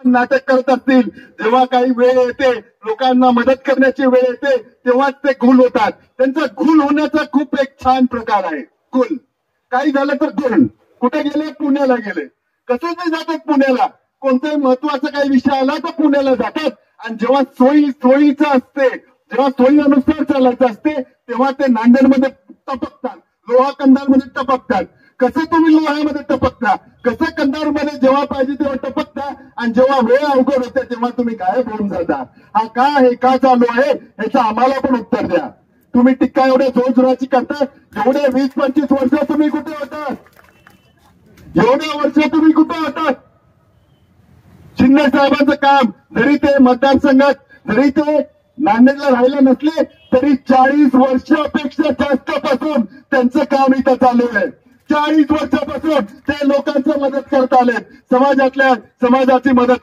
पण नाटक करत असतील, जेव्हा काही वेळ येते लोकांना मदत करण्याची वेळ येते तेव्हाच ते गुल होतात. त्यांचा गुल होण्याचा खूप एक छान प्रकार आहे. गुल काही झालं तर गुल. कुठे गेले? पुण्याला गेले. कसं ते जातात पुण्याला? कोणताही महत्वाचा काही विषय आला तर पुण्याला जातात. आणि जेव्हा सोयीचं असते, जेव्हा सोयीनुसार चालायचं असते तेव्हा ते नांदेडमध्ये टपकतात, लोहा कंधारमध्ये टपकतात. कसं तुम्ही लोह्यामध्ये टपकता? कसं कंधारमध्ये जेव्हा पाहिजे तेव्हा टपकता आणि जेव्हा वेळ अवघड होते तेव्हा तुम्ही गायब होऊन जाता? हा का हे का चालू आहे याचं आम्हाला पण उत्तर द्या. तुम्ही टिक्का एवढ्या जोरजोराची करता, एवढे 20-25 वर्ष तुम्ही कुठे होतात? एवढ्या वर्ष तुम्ही कुठे होतात? शिंदे साहेबांचं काम, जरी ते मतदारसंघात, जरी ते नांदेडला राहायला नसले तरी 40 वर्षापेक्षा जास्त पासून त्यांचं काम इथं चालू आहे. 40 वर्षापासून ते लोकांची मदत करत आले, समाजाची मदत